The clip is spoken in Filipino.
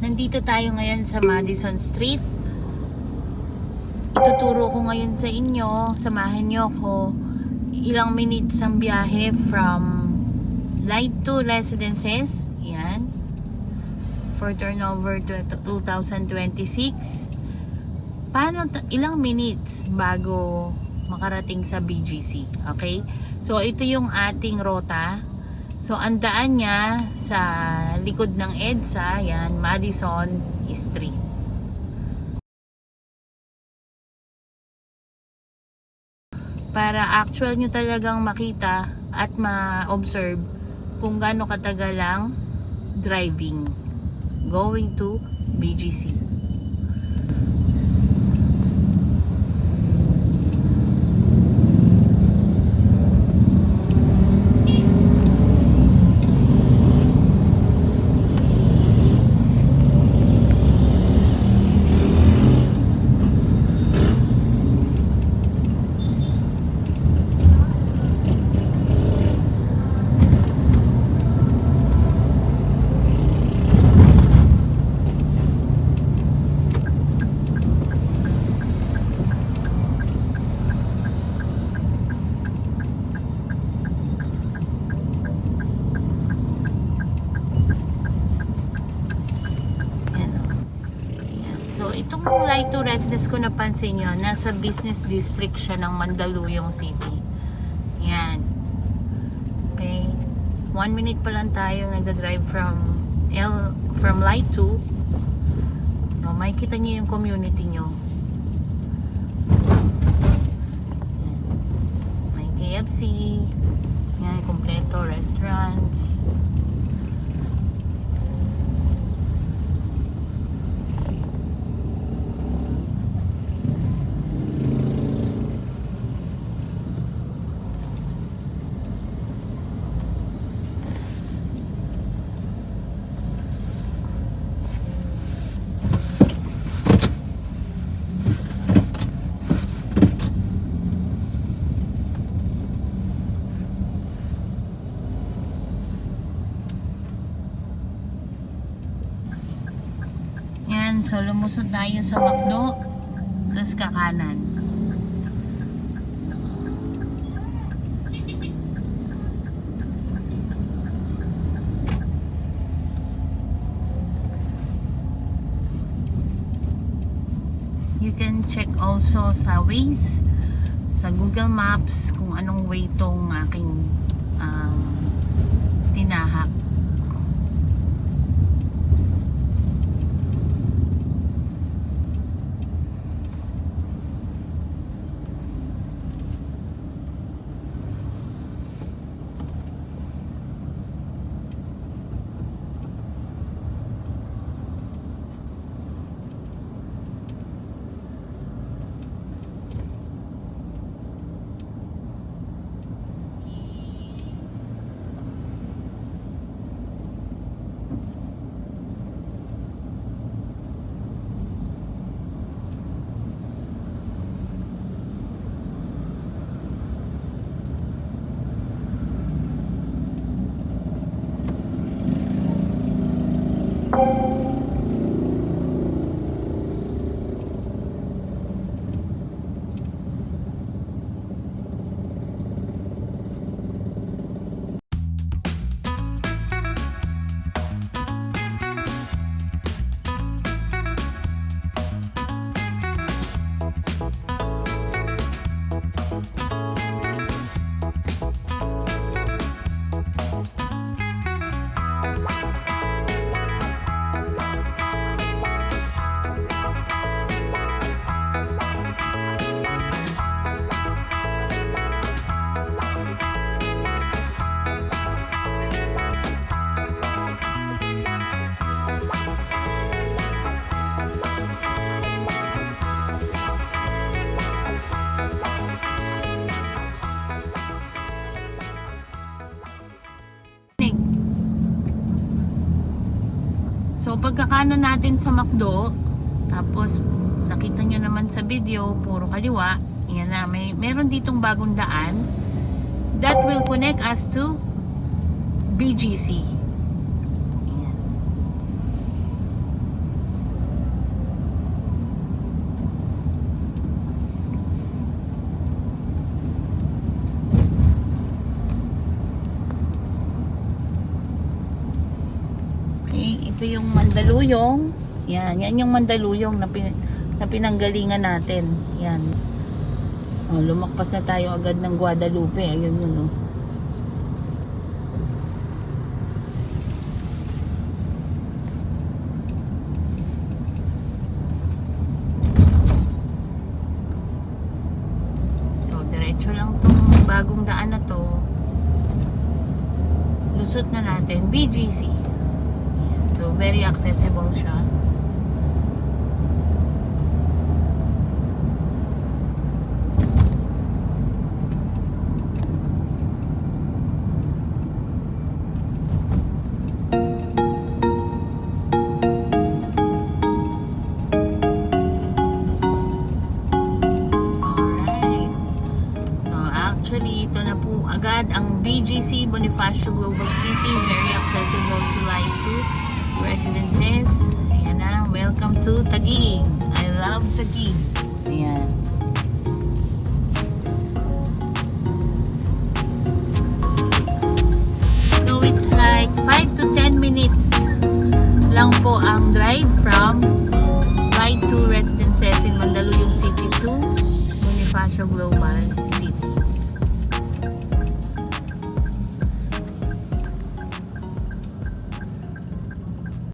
Nandito tayo ngayon sa Madison Street. Ituturo ko ngayon sa inyo, samahan nyo ako, ilang minutes ang biyahe from Light to Residences. Yan. For turnover to 2026. Ilang minutes bago makarating sa BGC. Okay? So, ito yung ating rota. So, ang daan niya sa likod ng EDSA, yan, Madison Street. Para actual nyo talagang makita at ma-observe kung gaano katagal ang driving going to BGC. So, itong Light to Residence ko napansin nyo, nasa business district siya ng Mandaluyong City. Yan. Okay. 1 minute pa lang tayo nagda-drive from Light to. No, makikita nyo yung community nyo. Yan. May KFC. Yan, kompleto restaurants. So, lumusod tayo sa McDo, tapos kakanan. You can check also sa Waze, sa Google Maps, kung anong way tong aking tinahak. So, pagkakanan natin sa McDo, tapos nakita nyo naman sa video, puro kaliwa. Yan na, meron ditong bagong daan that will connect us to BGC. Yan. ito yung Mandaluyong. Yan yung Mandaluyong na pinanggalingan natin. Yan. Oh, lumakpas na tayo agad ng Guadalupe. Ayun yun, oh. So, diretso lang tong bagong daan na to. Lusot na natin, BGC. So, very accessible siya. Alright. So, actually, ito na po agad ang BGC, Bonifacio Global City. Very accessible to Line 2 residences. Ayan na. Welcome to Taguig. I love Taguig. Ayan. So, it's like 5 to 10 minutes lang po ang drive